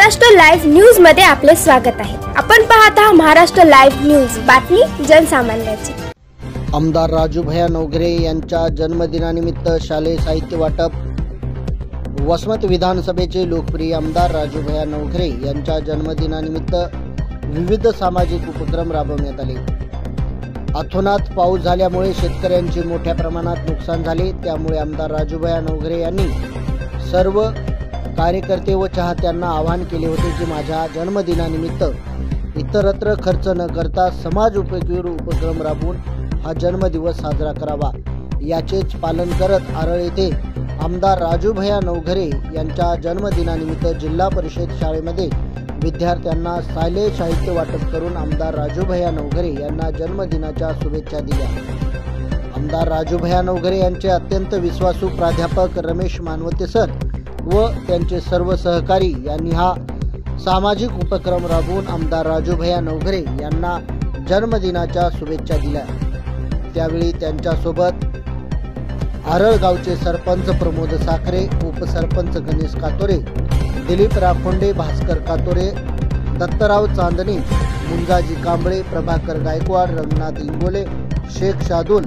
Maharashtra live news मध्ये आपले स्वागत आहे। आपण पाहत आहात महाराष्ट्र लाईव्ह न्यूज, बातमी जनसामान्याची। आमदार राजूभैया नवघरे यांच्या जन्मदिनानिमित्त शालेय साहित्य वाटप। वसमत विधानसभेचे लोकप्रिय आमदार राजूभैया नवघरे यांच्या जन्मदिनानिमित्त विविध सामाजिक उपक्रम राबवण्यात आले। अथोनात पाऊस झाल्यामुळे शेतकऱ्यांचे मोठ्या प्रमाणात नुकसान झाले, त्यामुळे आमदार राजूभैया नवघरे यांनी सर्व कार्यकर्ते व चाहत्यांना आवाहन केले होते की माझ्या जन्मदिनानिमित्त इतरत्र खर्च न करता समाज उपयोगी उपक्रम राबवून हा जन्मदिवस साजरा करावा। याचेच पालन करत आरळ येथे आमदार राजूभैया नवघरे यांच्या जन्मदिनानिमित्त जिल्हा परिषद शाळेमध्ये विद्यार्थ्यांना शालेय साहित्य वाटप करून आमदार राजूभैया नवघरे यांना जन्मदिनाच्या शुभेच्छा दिल्या। आमदार राजूभैया नवघरे यांचे अत्यंत विश्वासू प्राध्यापक रमेश मानवते सर व त्यांचे सर्व सहकारी यांनी हा सामाजिक उपक्रम राबवून आमदार राजूभैया नवघरे यांना जन्मदिनाच्या शुभेच्छा दिल्या। त्यावेळी त्यांच्यासोबत आरळ गावचे सरपंच प्रमोद साखरे, उपसरपंच गणेश कातोरे, दिलीप राखोंडे, भास्कर कातोरे, दत्तराव चांदणे, मुंजाजी कांबळे, प्रभाकर गायकवाड, रंगनाथ इंगोले, शेख शादुल,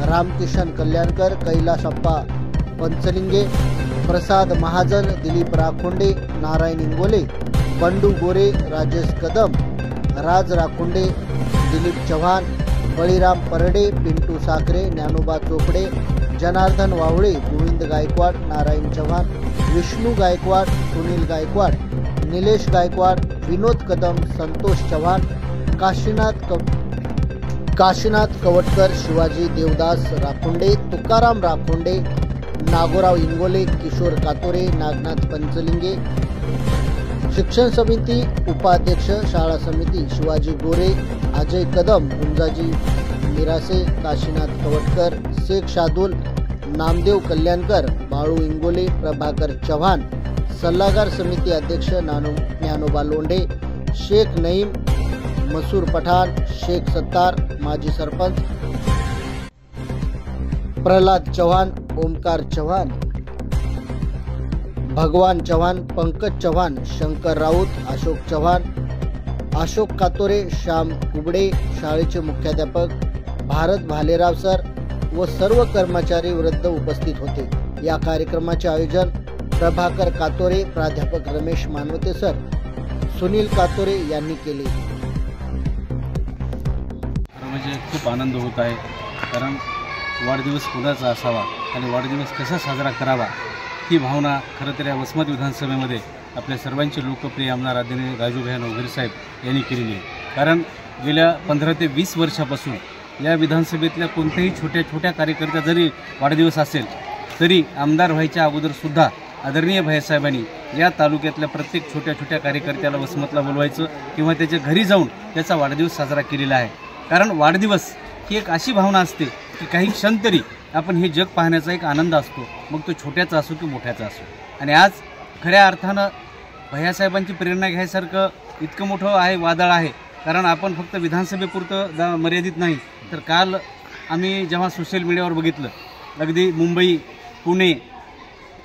रामकिशन कल्याणकर, कैलाशप्पा पंचलिंगे, प्रसाद महाजन, दिलीप राखोंडे, नारायण इंगोले, बंडू गोरे, राजेश कदम, राज राखोंडे, दिलीप चव्हाण, बळीराम परडे, पिंटू साखरे, ज्ञानोबा चोपडे, जनार्दन वावळे, गोविंद गायकवाड, नारायण चव्हाण, विष्णू गायकवाड, सुनील गायकवाड, निलेश गायकवाड, विनोद कदम, संतोष चव्हाण, काशीनाथ कवटकर, शिवाजी देवदास राखोंडे, तुकाराम राखोंडे, नागोराव इंगोले, किशोर कातोरे, नागनाथ पंचलिंगे, शिक्षण समिती उपाध्यक्ष, शाळा समिती शिवाजी गोरे, अजय कदम, मुंजाजी मिरासे, काशीनाथ कवटकर, शेख शादुल, नामदेव कल्याणकर, बाळू इंगोले, प्रभाकर चव्हाण, सल्लागार समिती अध्यक्ष ज्ञानोबा लोंढे, शेख नईम, मसूर पठाण, शेख सत्तार, माजी सरपंच प्रल्हाद चव्हाण, ओमकार चव्हाण, भगवान चव्हाण, पंकज चव्हाण, शंकर राऊत, अशोक चव्हाण, अशोक कातोरे, श्याम कुबडे, शाळेचे मुख्याध्यापक भारत भालेराव सर व सर्व कर्मचारी वृद्ध उपस्थित होते। या कार्यक्रमाचे आयोजन प्रभाकर कातोरे, प्राध्यापक रमेश मानवते सर, सुनील कातोरे यांनी केले। म्हणजे खूप आनंद होत आहे, कारण वाढदिवस कुणाचा असावा आणि वाढदिवस कसा साजरा करावा ही भावना खरं तर या वसमत विधानसभेमध्ये आपल्या सर्वांचे लोकप्रिय आमदार आदरणीय राजूभैया नवघरे साहेब यांनी केलेली आहे। कारण गेल्या 15 ते 20 वर्षापासून या विधानसभेतल्या कोणत्याही छोट्या छोट्या कार्यकर्त्या जरी वाढदिवस असेल तरी आमदार व्हायच्या अगोदरसुद्धा आदरणीय भैयासाहेबांनी या तालुक्यातल्या प्रत्येक छोट्या छोट्या कार्यकर्त्याला वसमतला बोलवायचं किंवा त्याच्या घरी जाऊन त्याचा वाढदिवस साजरा केलेला आहे। कारण वाढदिवस ही एक अशी भावना असते की काही क्षण तरी आपण हे जग पाहण्याचा एक आनंद असतो, मग तो छोट्याचा असो की मोठ्याचा असो। आणि आज खऱ्या अर्थानं भैयासाहेबांची प्रेरणा घ्यायसारखं इतकं मोठं आहे वादळ आहे। कारण आपण फक्त विधानसभेपुरतं मर्यादित नाही, तर काल आम्ही जेव्हा सोशल मीडियावर बघितलं, अगदी मुंबई, पुणे,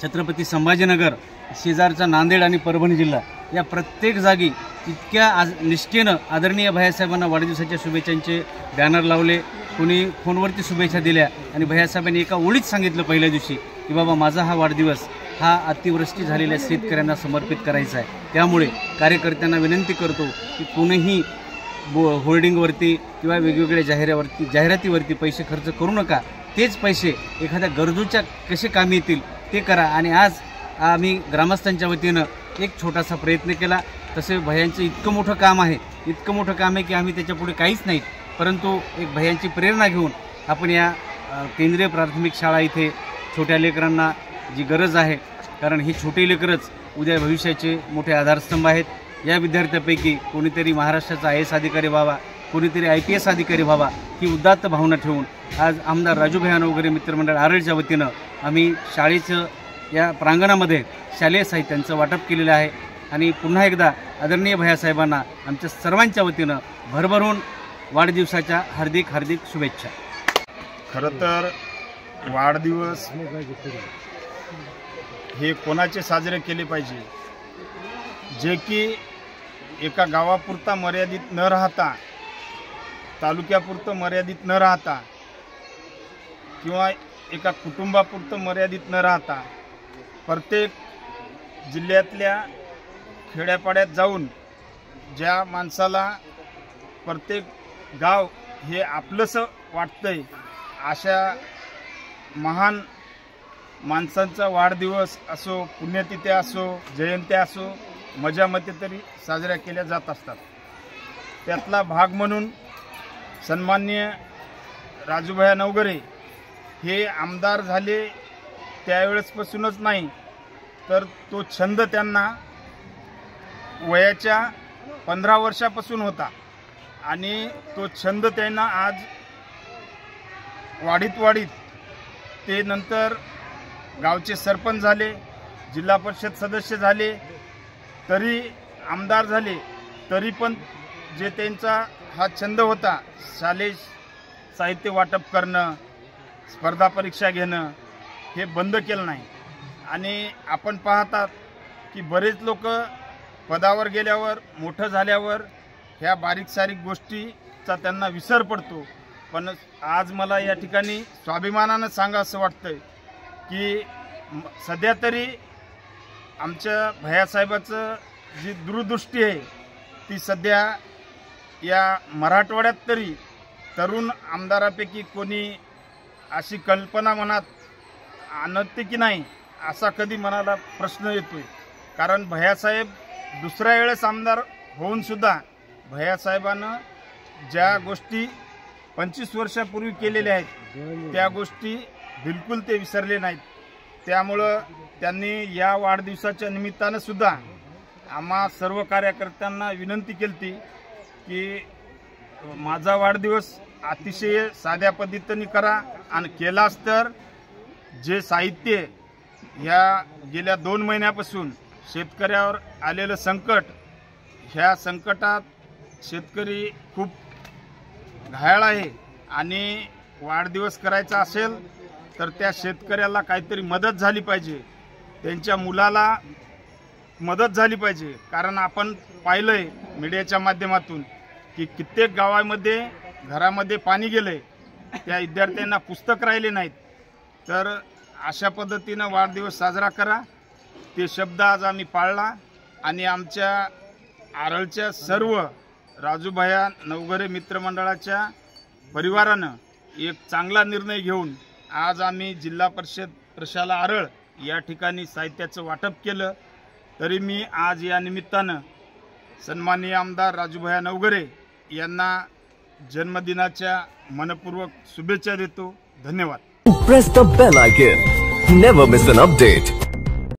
छत्रपती संभाजीनगर, शेजारचा नांदेड आणि परभणी जिल्हा या प्रत्येक जागी इतक्या निष्ठेनं आदरणीय भैयासाहेबांना वाढदिवसाच्या शुभेच्छांचे बॅनर लावले, कोणी फोनवरती शुभेच्छा दिल्या आणि भैयासाहेबांनी एका ओळीत सांगितलं पहिल्या दिवशी की बाबा माझा हा वाढदिवस हा अतिवृष्टी झालेल्या शेतकऱ्यांना समर्पित करायचा आहे। त्यामुळे कार्यकर्त्यांना विनंती करतो की कोणीही होर्डिंगवरती किंवा वेगवेगळ्या जाहिरातीवरती पैसे खर्च करू नका, तेच पैसे एखाद्या गरजूच्या कसे कामी येतील ते करा। आणि आज आम्ही ग्रामस्थांच्या वतीनं एक छोटासा प्रयत्न केला। तसे भैयांचं इतकं मोठं काम आहे की आम्ही त्याच्यापुढे काहीच नाहीत, परंतु एक भैयांची प्रेरणा घेऊन आपण या केंद्रीय प्राथमिक शाळा इथे छोट्या लेकरांना जी गरज आहे, कारण ही छोटी लेकरच उद्या भविष्याचे मोठे आधारस्तंभ आहेत। या विद्यार्थ्यांपैकी कोणीतरी महाराष्ट्राचा IAS अधिकारी व्हावा, कोणीतरी IPS अधिकारी व्हावा ही उदात्त भावना ठेवून आज आमदार राजूभैया नवघरे मित्रमंडळ आरळच्या वतीनं आम्ही शाळेचं या प्रांगणामध्ये शालेय साहित्यांचं वाटप केलेलं आहे। आणि पुन्हा एकदा आदरणीय भैयासाहेबांना आमच्या सर्वांच्या वतीनं भरभरून वाढदिवसाच्या हार्दिक हार्दिक शुभेच्छा। खरं तर वाढदिवस हे कोणाचे साजरे केले पाहिजे जे की एका गावापुरता मर्यादित न राहता, तालुक्यापुरतं मर्यादित न राहता किंवा एका कुटुंबापुरतं मर्यादित न राहता प्रत्येक जिल्ह्यातल्या खेड्यापाड्यात जाऊन ज्या माणसाला प्रत्येक गाव हे आपलंसं वाटतंय अशा महान माणसांचा वाढदिवस असो, पुण्यतिथ्या असो, जयंत्या असो, मजामध्ये तरी साजऱ्या केल्या जात असतात. त्यातला भाग म्हणून सन्माननीय राजूभाई नवघरे हे आमदार झाले त्यावेळेसपासूनच नाही, तर तो छंद त्यांना वयाच्या 15 वर्षापासून होता आणि तो छंद त्यांना आज वाढीत ते नंतर गावचे सरपंच झाले, जिल्हा परिषद सदस्य झाले, तरी आमदार झाले, तरी पण जे त्यांचा हा छंद होता शालेय साहित्य वाटप करणं, स्पर्धा परीक्षा घेणं, हे बंद केलं नाही. आणि आपण पाहतात की बरेच लोक पदावर गेल्यावर, मोठं झाल्यावर ह्या बारीक सारीक गोष्टीचा त्यांना विसर पडतो. पण आज मला या ठिकाणी स्वाभिमानानं सांगा असं वाटतंय की सध्या तरी आमच्या भैयासाहेबाचं जी दूरदृष्टी आहे ती सध्या या मराठवाड्यात तरी तरुण आमदारापैकी कोणी अशी कल्पना मनात आणते की नाही असा कधी मनाला प्रश्न येतोय. कारण भैयासाहेब दुसऱ्या वेळेस आमदार होऊन सुद्धा भैयासाहेबानं ज्या गोष्टी 25 वर्षापूर्वी केलेल्या आहेत त्या गोष्टी बिलकुल ते विसरले नाहीत. त्यामुळं त्यांनी या वाढदिवसाच्या निमित्तानं सुद्धा आम्हा सर्व कार्यकर्त्यांना विनंती केली की माझा वाढदिवस अतिशय साध्या पद्धतीने करा आणि केलाच तर जे साहित्य ह्या गेल्या 2 महिन्यापासून शेतकऱ्यावर आलेलं संकट, ह्या संकटात शेतकरी खूप घायाळ आहे आणि वाढदिवस करायचा असेल तर त्या शेतकऱ्याला काहीतरी मदत झाली पाहिजे, त्यांच्या मुलाला मदत झाली पाहिजे. कारण आपण पाहिलंय मीडियाच्या माध्यमातून की कित्येक गावामध्ये घरामध्ये पाणी गेलंय, त्या विद्यार्थ्यांना पुस्तक राहिले नाहीत. तर अशा पद्धतीनं वाढदिवस साजरा करा, ते शब्द आज आम्ही पाळला आणि आमच्या आरळच्या सर्व राजूभाई नवघरे मित्रमंडळाच्या परिवारानं एक चांगला निर्णय घेऊन आज आम्ही जिल्हा परिषद प्रशाला आरळ या ठिकाणी साहित्याचं वाटप केलं. तरी मी आज या निमित्तानं सन्माननीय आमदार राजूभाई नवघरे यांना जन्मदिनाच्या मनपूर्वक शुभेच्छा देतो. धन्यवाद. Press the bell icon. Never miss an update.